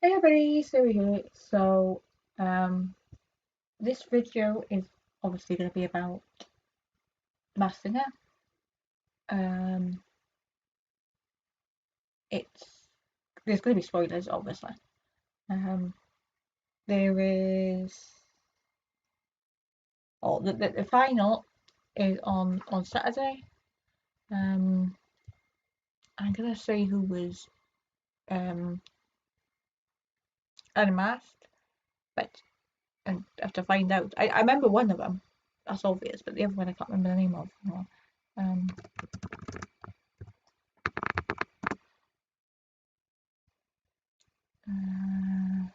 Hey everybody, Siri here. This video is obviously going to be about Masked Singer. Um, it's there's going to be spoilers, obviously. Um, there is the final is on Saturday. Um, I'm going to say who was um unmasked, but and I have to find out. I remember one of them. That's obvious, but the other one I can't remember the name of. Hang on. Um, uh,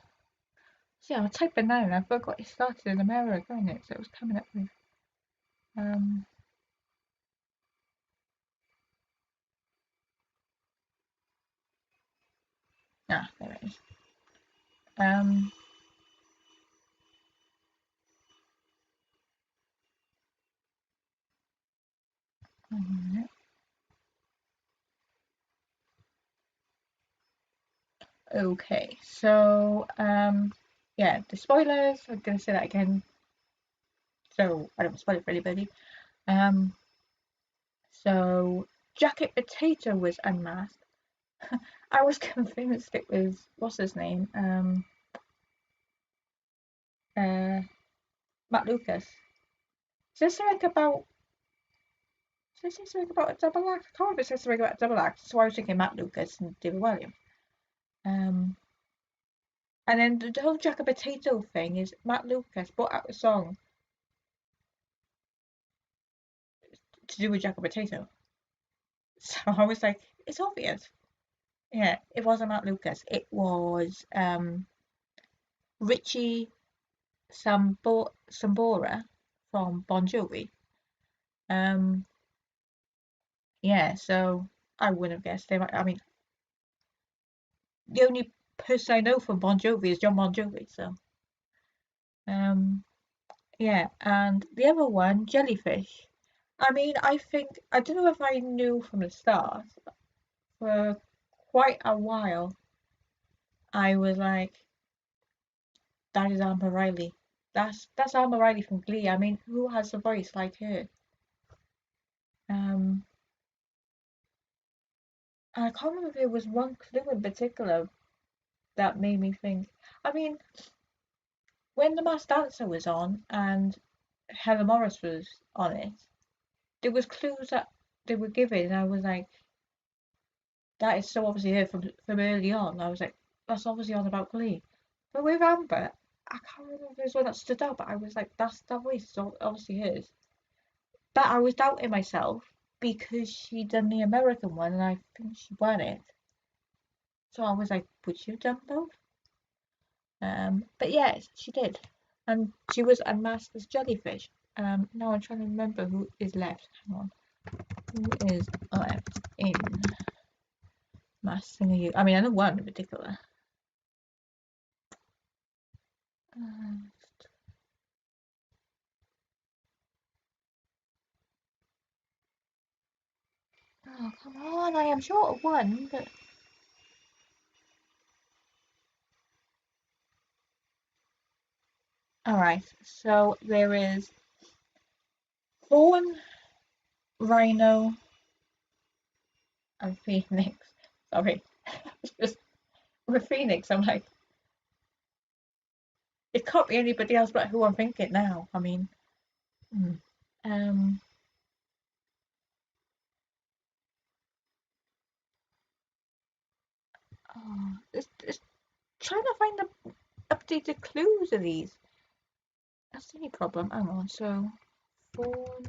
See, I was typing now and I forgot it started in America, didn't it? So it was coming up with um there it is. Um 1 minute. Okay, so yeah, the spoilers, I'm gonna say that again so I don't spoil it for anybody. Um so Jacket Potato was unmasked. I was convinced it was what's his name? Uh Matt Lucas. Is there something about Does it say something about a double act? I can't remember if it says something about a double act, so I was thinking Matt Lucas and David Williams. Um, and then the whole Jack and Potato thing is Matt Lucas brought out a song to do with Jack and Potato. So I was like, it's obvious. Yeah, it wasn't Matt Lucas. It was Richie Sambora from Bon Jovi. Um, yeah, so I wouldn't have guessed him. I mean, the only person I know from Bon Jovi is John Bon Jovi. So um, yeah, and the other one, Jellyfish. I mean, I don't know if I knew from the start. For quite a while, I was like, that is Amber Riley. That's Amber Riley from Glee. I mean, who has a voice like her? Um, and I can't remember if there was one clue in particular that made me think. I mean, when The Masked Dancer was on and Heather Morris was on it, there was clues that they were giving, and I was like, that is so obviously her from early on. I was like, that's obviously on about Glee. But with Amber, I can't remember if there's one that stood out, but I was like, that voice is obviously hers. But I was doubting myself because she done the American one and I think she won it. So I was like, would she have done both? But yes, she did. And she was unmasked as Jellyfish. Now I'm trying to remember who is left. Hang on. Who is left in Masked Singer? I mean, I know one in particular. Uh, Oh, come on, I am short of one, but... Alright, so there is Fawn, Rhino, and Phoenix. Sorry. Just with Phoenix, I'm like, it can't be anybody else but who I'm thinking now. I mean, hmm. um, it's trying to find the updated clues of these. That's the only problem. Hang on, so Fawn,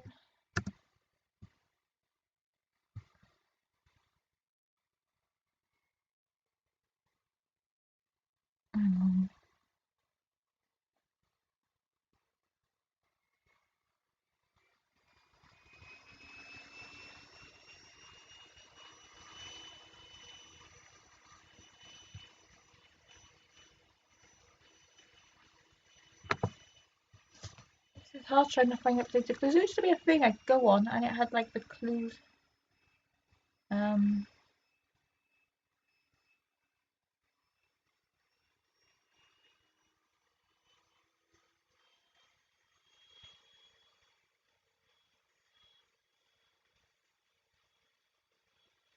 hang on. It's hard trying to find updated clues. There used to be a thing I'd go on and it had like the clues. Um,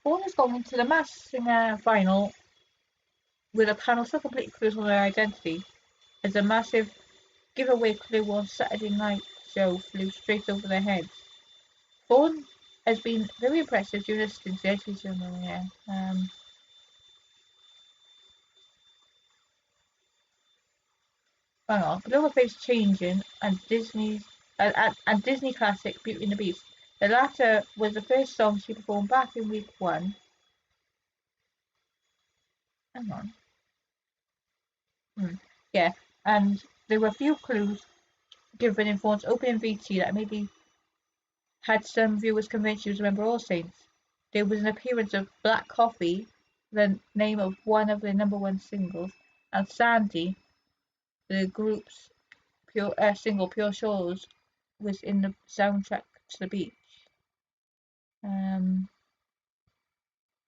Fawn has gone into the Masked Singer final with a panel so completely clueless on their identity as a massive giveaway clue on Saturday night show flew straight over their heads. Fawn has been very impressive during the stint there. Hang on, Glover Face changing and Disney classic Beauty and the Beast. The latter was the first song she performed back in week 1. Hang on. Yeah, and there were a few clues given in Fawn's opening VT that maybe had some viewers convinced you to remember All Saints. There was an appearance of Black Coffee, the name of one of their #1 singles, and Sandy, the group's single Pure Shores, was in the soundtrack to the beach.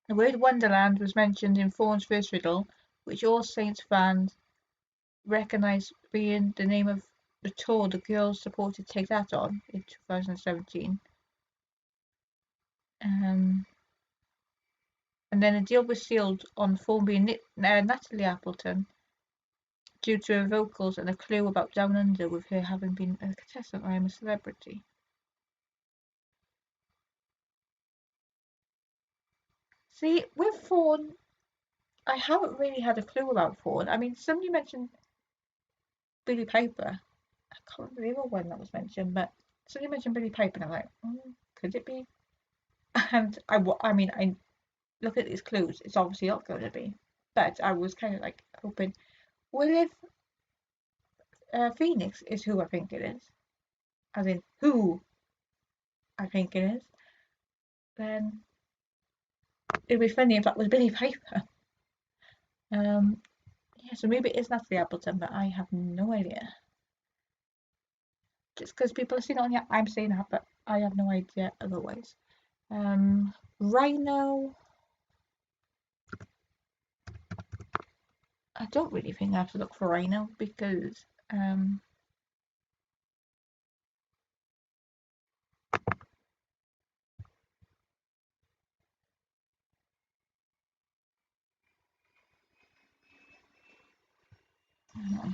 The word Wonderland was mentioned in Fawn's first riddle, which All Saints fans recognised being the name of the tour the girls supported Take That on in 2017. And then a deal was sealed on Fawn being Natalie Appleton due to her vocals and a clue about Down Under with her having been a contestant I Am a Celebrity. See, with Fawn, I haven't really had a clue about Fawn. I mean, somebody mentioned Billy Piper. I can't remember when that was mentioned, but somebody mentioned Billy Piper, and I'm like, could it be? And I mean, I look at these clues, it's obviously not going to be. But I was kind of like hoping, well, if Phoenix is who I think it is, as in who I think it is, then it'd be funny if that was Billy Piper. Yeah, so maybe it is Natalie Appleton, but I have no idea. Just because people have seen it on here, I'm saying that, but I have no idea otherwise. Rhino. I don't really think I have to look for Rhino because I don't know.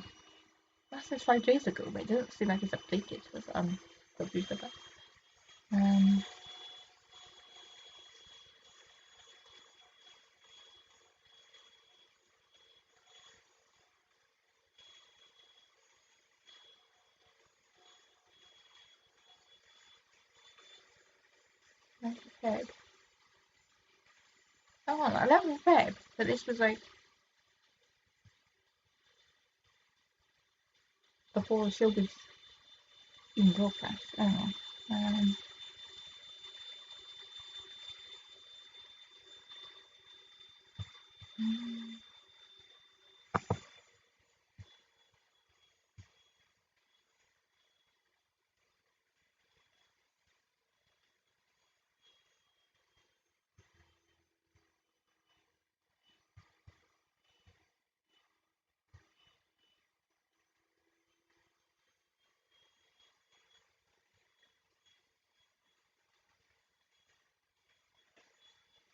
That says 5 days ago, but it doesn't seem like it's updated. So I'm confused about that. Feb. Oh, 11th Feb. But this was like before the show was in broadcast. I don't know.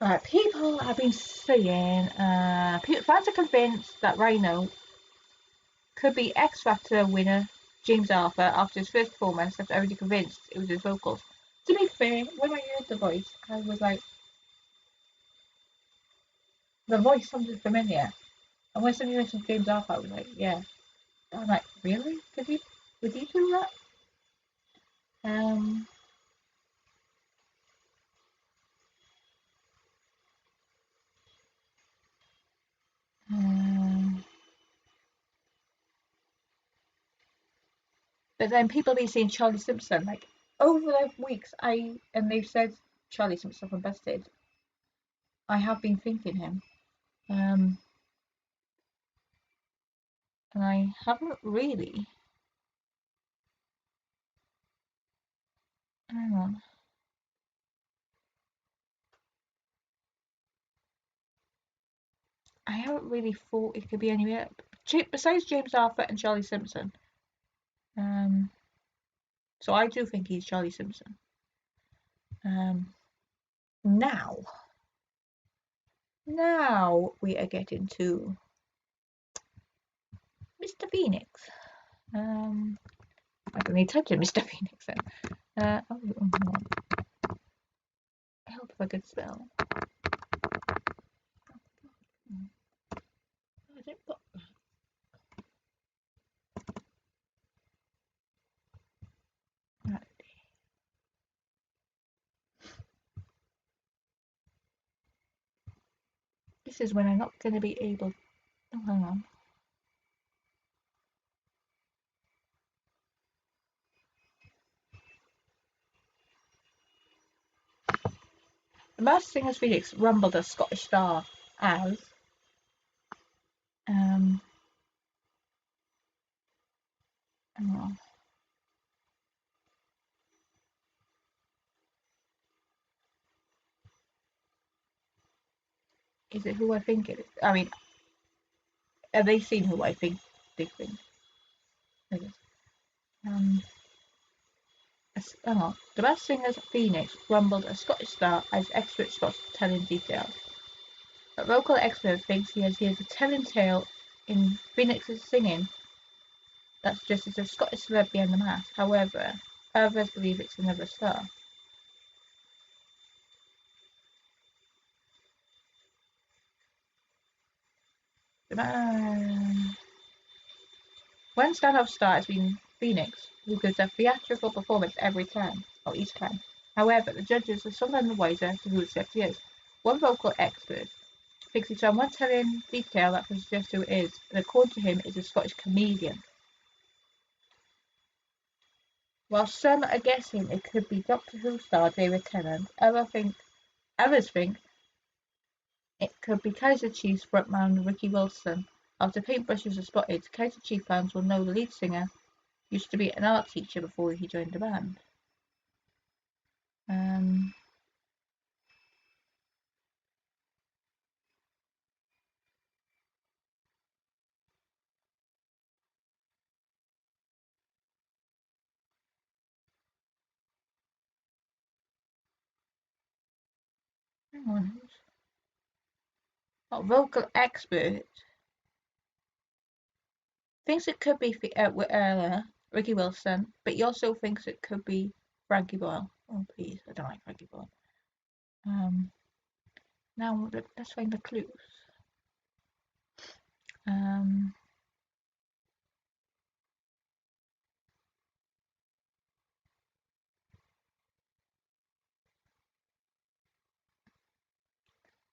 Right, people have been saying, fans are convinced that Rhino could be X Factor winner James Arthur after his first performance after already convinced it was his vocals. To be fair, when I heard the voice, I was like, the voice sounded familiar. And when somebody mentioned James Arthur, I was like, yeah. I'm like, really? Would he do that? Um, um, but then people have been saying Charlie Simpson, like, over the weeks, and they've said Charlie Simpson from Busted. I have been thinking him. And I haven't really. Hang on. I haven't really thought it could be anywhere besides James Arthur and Charlie Simpson. So I do think he's Charlie Simpson. Now, Now we are getting to Mr. Phoenix. I don't need to type in Mr. Phoenix then. Help if I could spell. I didn't put that. Right. This is when I'm not going to be able. Oh, hang on. The Masked Singer's Phoenix rumbled a Scottish star as hang on. Is it who I think it is? I mean, have they seen who I think they think it is? Hang on. The Masked Singer's Phoenix rumbled a Scottish star as expert Scots telling details. A vocal expert thinks he has a telling tale in Phoenix's singing that suggests a Scottish celeb behind the mask. However, others believe it's another star. One standout star has been Phoenix, who gives a theatrical performance each time. However, the judges are sometimes wiser to who he is. One vocal expert thinks he's found one telling detail that can suggest who it is, and according to him, is a Scottish comedian. While some are guessing it could be Doctor Who star David Tennant, others think it could be Kaiser Chiefs frontman Ricky Wilson. After paintbrushes are spotted, Kaiser Chief fans will know the lead singer used to be an art teacher before he joined the band. Hang on. Vocal expert thinks it could be Ricky Wilson, but he also thinks it could be Frankie Boyle. Oh please, I don't like Frankie Boyle. Now let's find the clues.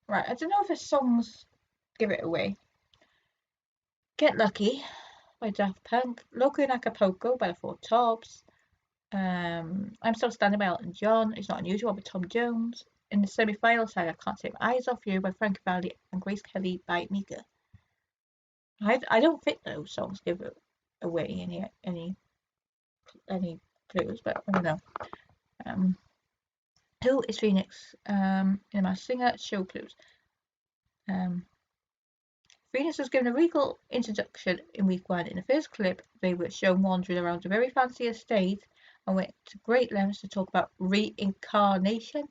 Right, I don't know if the songs give it away. Get Lucky by Daft Punk, Loco in Acapulco by the Four Tops, I'm Still Standing by Elton John, It's Not Unusual by Tom Jones, in the semi-final side I Can't Take My Eyes Off You by Frankie Valli and Grace Kelly by Mika. I don't think those songs give it away any clues, but I don't know. Who is Phoenix? In my singer show clues. Phoenix was given a regal introduction in week 1. In the first clip, they were shown wandering around a very fancy estate and went to great lengths to talk about reincarnation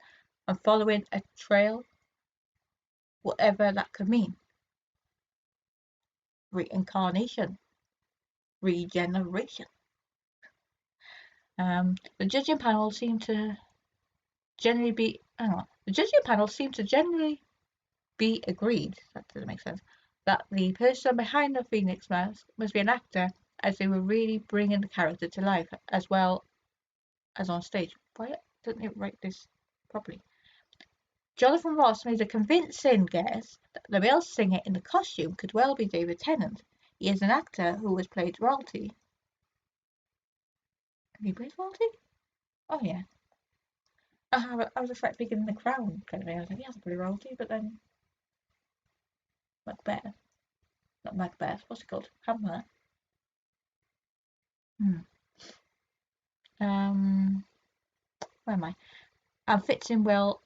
and following a trail, whatever that could mean. Reincarnation, regeneration. The judging panel seemed to generally be agreed. That doesn't make sense. That the person behind the Phoenix mask must be an actor, as they were really bringing the character to life as well as on stage. Why didn't it write this properly? Jonathan Ross made a convincing guess that the male singer in the costume could well be David Tennant. He is an actor who has played royalty. Have he played royalty? Oh yeah. I was just like thinking The Crown kind of thing. I was like, he hasn't played royalty, but then Macbeth. Not Macbeth, what's it called? Hamlet. Where am I? And fits in well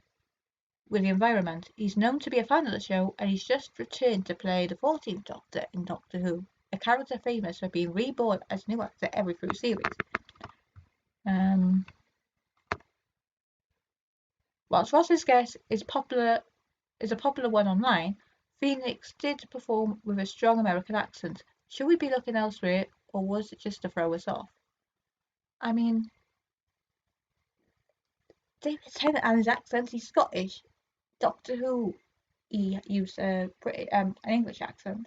with the environment. He's known to be a fan of the show, and he's just returned to play the 14th Doctor in Doctor Who, a character famous for being reborn as a new actor every through series. Whilst Ross's guess is popular is a popular one online, Phoenix did perform with a strong American accent. Should we be looking elsewhere, or was it just to throw us off? I mean, David Tennant and his accent, he's Scottish. Doctor Who, he used an English accent.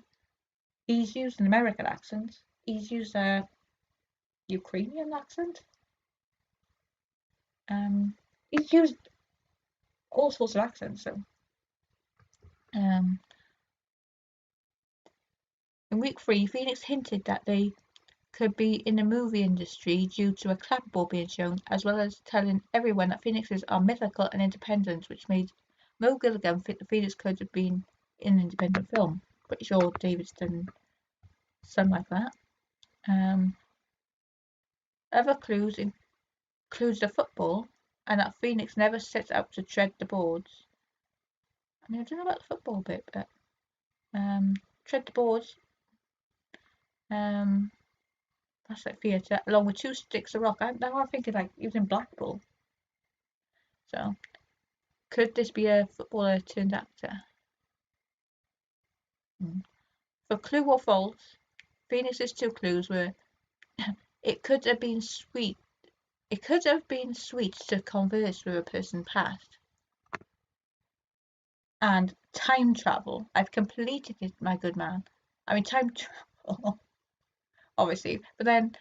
He's used an American accent. He's used a Ukrainian accent. He's used all sorts of accents. So, in week 3, Phoenix hinted that they could be in the movie industry due to a clapboard being shown, as well as telling everyone that phoenixes are mythical and independent, which made Mo Gilligan think the Phoenix could have been in an independent film. Pretty sure David's done something like that. Other clues includes the football, and that Phoenix never sets out to tread the boards. I mean, I don't know about the football bit, but tread the boards. That's like theatre, along with 2 sticks of rock. Now I'm thinking like he was in Blackpool. So, could this be a footballer turned actor? For clue or false, Phoenix's 2 clues were it could have been sweet. It could have been sweet to converse with a person past. And time travel. I've completed it, my good man. I mean, time travel, obviously. But then,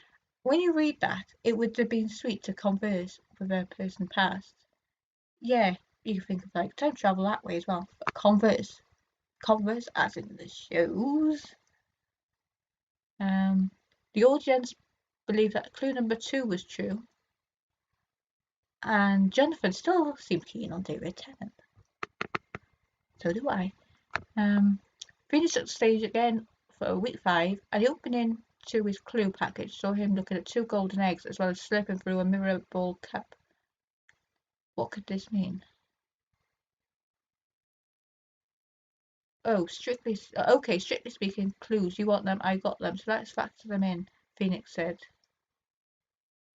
when you read that, it would have been sweet to converse with a person past. Yeah, you can think of like time travel that way as well. But converse as in the shows. The audience believed that clue number 2 was true, and Jonathan still seemed keen on David Tennant. So do I. Phoenix took the stage again for week 5, and the opening to his clue package saw him looking at 2 golden eggs as well as slurping through a mirror ball cup. What could this mean? Oh, strictly speaking, clues. You want them, I got them, so let's factor them in, Phoenix said.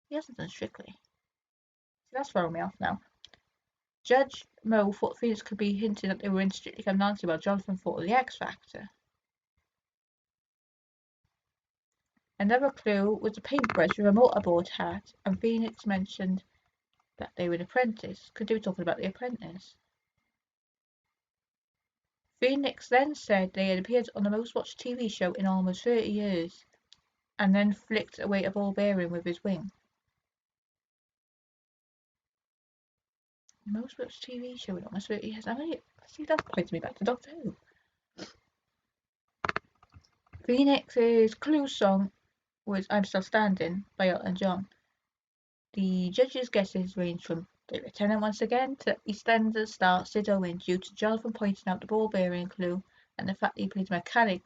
He hasn't done Strictly. So that's throwing me off now. Judge Mo thought Phoenix could be hinting that they were in Strictly Come Dancing, while Jonathan thought of the X Factor. Another clue was a paintbrush with a mortarboard hat, and Phoenix mentioned that they were an apprentice. Could they be talking about The Apprentice? Phoenix then said they had appeared on the most watched TV show in almost 30 years, and then flicked away a ball bearing with his wing. Most watched TV show in almost 30 years. I mean, see, that points me back to Doctor Who. Phoenix's clue song was I'm Still Standing by Elton John. The judges' guesses ranged from David Tennant once again to EastEnders star Sid Owen, due to Jonathan pointing out the ball bearing clue and the fact that he played mechanic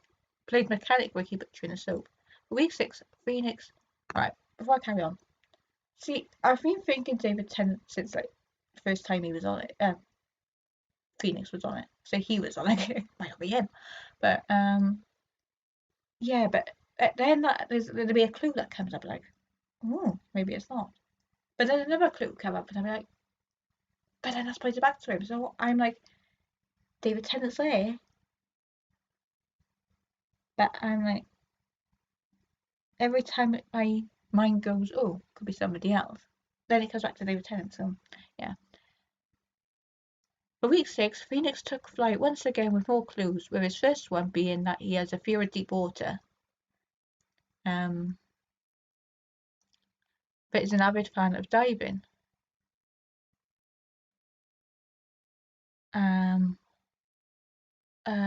Ricky Butcher in a soap. For week 6, Phoenix. Alright, before I carry on. See, I've been thinking David Tennant since like the first time he was on it. Phoenix was on it. So he was on it. It might not be him. But yeah, but then there'll be a clue that comes up like, oh, maybe it's not. But then another clue come up and I'm like, but then that's pointed back to him. So I'm like, David Tennant's there. But I'm like, every time my mind goes, oh, could be somebody else. Then it comes back to David Tennant. So yeah. For week 6, Phoenix took flight once again with more clues, with his first one being that he has a fear of deep water. But is an avid fan of diving.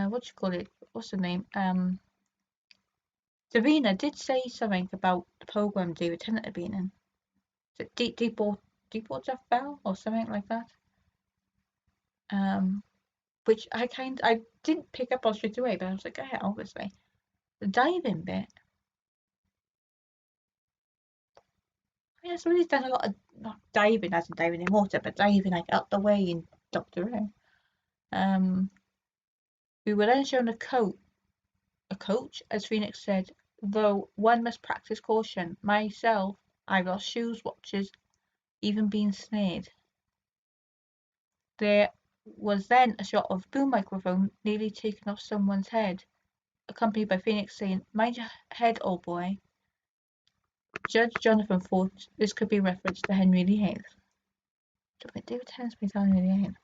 What do you call it? What's the name? Davina did say something about the program David Tennant had been in. Is it Deepwater Bell or something like that? Which I didn't pick up on straight away, but I was like, yeah, obviously. The diving bit. Yeah, so he's done a lot of, not diving as in diving in water, but diving like out the way in Doctor Who. We were then shown a coach, as Phoenix said, though one must practice caution. Myself, I've lost shoes, watches, even been snared. There was then a shot of boom microphone nearly taking off someone's head, accompanied by Phoenix saying, "Mind your head, old boy." Judge Jonathan thought this could be a reference to Henry Lee Hayes. David Tennant's been telling Henry Lee Hayes.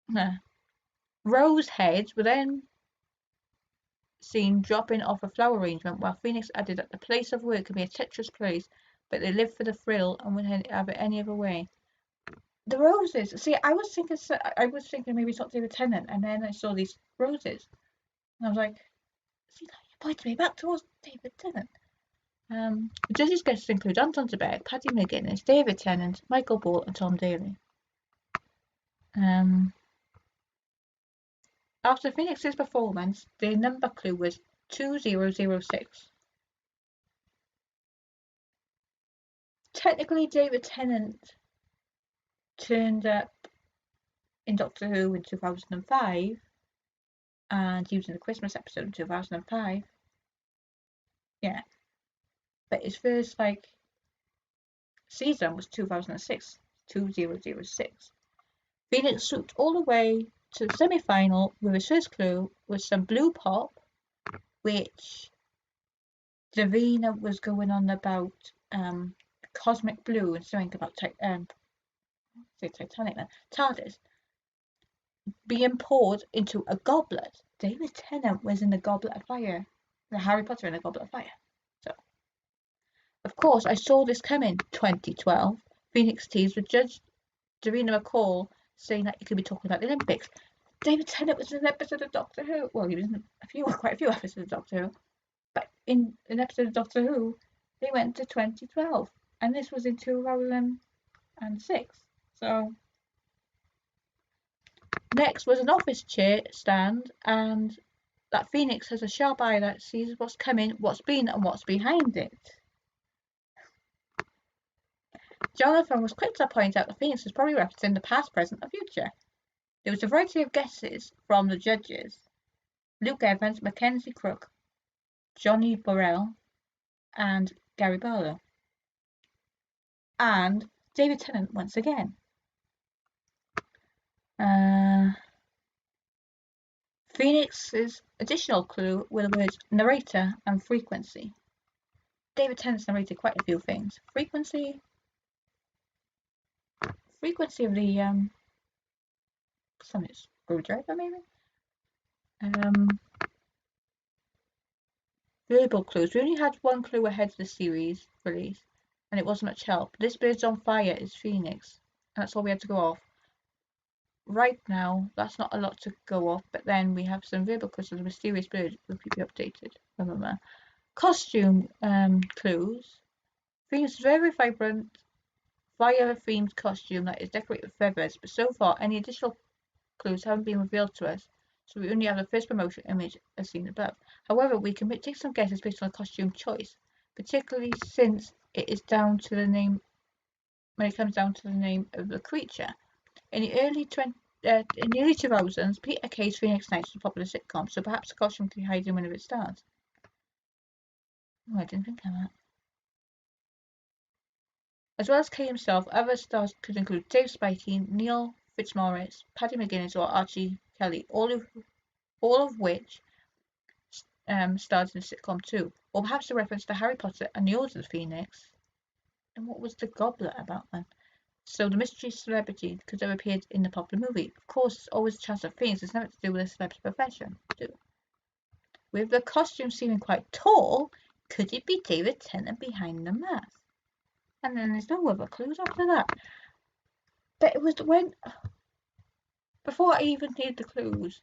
No. Rose heads were then seen dropping off a flower arrangement, while Phoenix added that the place of work can be a treacherous place, but they live for the thrill and wouldn't have it any other way. The roses. See, I was thinking maybe it's not David Tennant, and then I saw these roses, and I was like, "See, that you pointed me back towards David Tennant." The judges' guests include Anton Zebek, Paddy McGuinness, David Tennant, Michael Ball, and Tom Daly. After Phoenix's performance, the number clue was 2006. Technically, David Tennant turned up in Doctor Who in 2005, and he was in the Christmas episode in 2005. Yeah. But his first, season was 2006, 2006. Phoenix swooped all the way to the semi-final with his first clue was some blue pop, which Davina was going on about cosmic blue and something about Titanic then, TARDIS being poured into a goblet. David Tennant was in the Goblet of Fire, the Harry Potter in the Goblet of Fire. So, of course, I saw this coming. 2012, Phoenix teased with Judge Davina McCall saying that he could be talking about the Olympics. David Tennant was in an episode of Doctor Who. Well, he was in quite a few episodes of Doctor Who. But in an episode of Doctor Who, they went to 2012. And this was in 2006. So, next was an office chair stand, and that Phoenix has a sharp eye that sees what's coming, what's been, and what's behind it. Jonathan was quick to point out that Phoenix was probably referencing the past, present, and future. There was a variety of guesses from the judges: Luke Evans, Mackenzie Crook, Johnny Burrell, and Gary Barlow. And David Tennant once again. Phoenix's additional clue were the words narrator and frequency. David Tennant's narrated quite a few things. Frequency of the Sonic screwdriver, maybe. Verbal clues. We only had one clue ahead of the series release, and it wasn't much help. This bird's on fire is Phoenix, and that's all we had to go off. Right now, that's not a lot to go off, but then we have some verbal clues of the mysterious bird. We'll keep you updated. Remember. Costume clues. Phoenix is very vibrant, fire-themed costume that is decorated with feathers, but so far any additional clues haven't been revealed to us, so we only have the first promotion image as seen above. However, we can take some guesses based on the costume choice, particularly since it is down to the name when it comes down to the name of the creature. In the early 2000s, Peter Kay's Phoenix Nights was a popular sitcom, so perhaps the costume could hide in one of its stars. Oh, I didn't think of that. As well as Kay himself, other stars could include Dave Spikey, Neil Fitzmaurice, Paddy McGuinness, or Archie Kelly, all of which starred in the sitcom too, or perhaps a reference to Harry Potter and the Order of the Phoenix. And what was the goblet about then? So the mystery celebrity could have appeared in the popular movie. Of course, there's always a chance that Phoenix has nothing to do with a celebrity profession too. With the costume seeming quite tall, could it be David Tennant behind the mask? And then there's no other clues after that. But it was before I even needed the clues,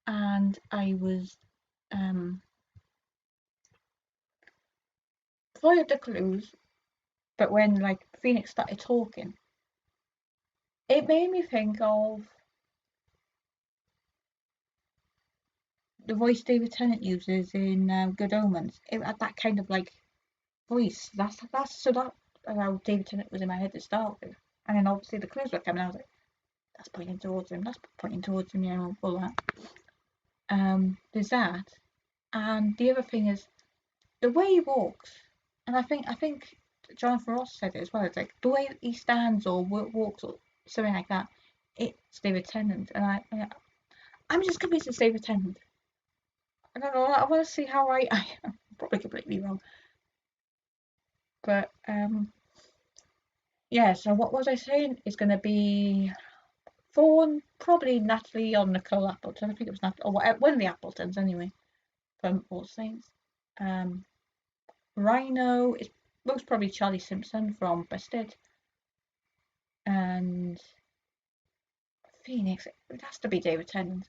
and I was before I had the clues, but when Phoenix started talking, it made me think of the voice David Tennant uses in Good Omens. It had that kind of voice. That's how David Tennant was in my head to start with, and then obviously the clues were coming. I was like, that's pointing towards him. That's pointing towards him. You know, all that. There's that, and the other thing is the way he walks. And I think Jonathan Ross said it as well. It's like the way he stands or walks or something like that. it's David Tennant, and I'm just convinced it's David Tennant. I don't know. I want to see how right I am. Probably completely wrong, but yeah. So what was I saying? It's going to be Fawn, probably Natalie or Nicole Appleton. I think it was Natalie, or whatever, one of the Appletons anyway, from All Saints. Rhino is most probably Charlie Simpson from Busted, and Phoenix, it has to be David Tennant.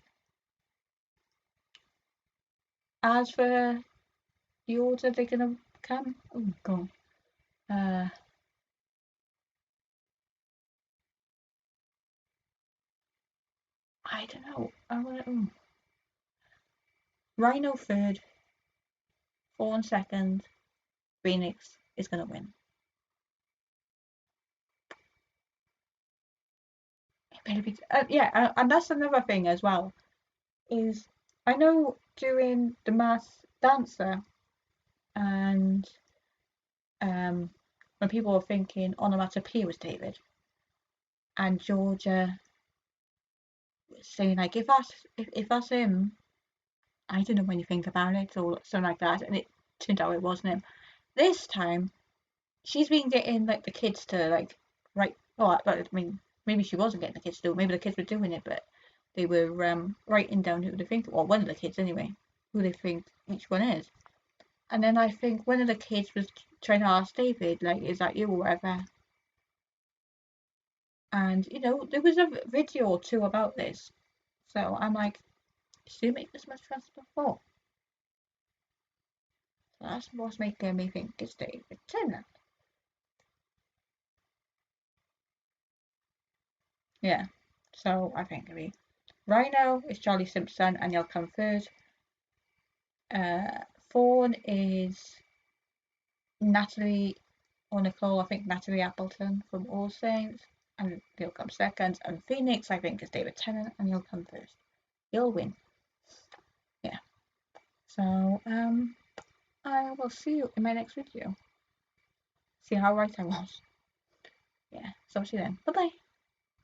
As for the order they're gonna come, oh god, I don't know. I want Rhino third, Fawn second, Phoenix is gonna win. Yeah, and that's another thing as well. Is I know during the Masked Dancer and when people were thinking onomatopoeia was David, and Georgia was saying like if that's him, I don't know when you think about it or something like that, and it turned out it wasn't him. This time she's been getting like the kids to like write. Oh, I mean maybe she wasn't getting the kids to do it. Maybe the kids were doing it, but they were writing down who they think, or one of the kids anyway, who they think each one is. And then I think one of the kids was trying to ask David, like, is that you or whatever? And there was a video or two about this, so I'm like, did you make this much fuss before? So that's what's making me think it's David Tennant. Yeah, so I think it'll be Rhino is Charlie Simpson, and he'll come third. Fawn is Natalie or Nicole, I think Natalie Appleton from All Saints, and he'll come second. And Phoenix, I think, is David Tennant, and he'll come first. He'll win. Yeah. So I will see you in my next video. See how right I was. Yeah. So see you then. Bye bye.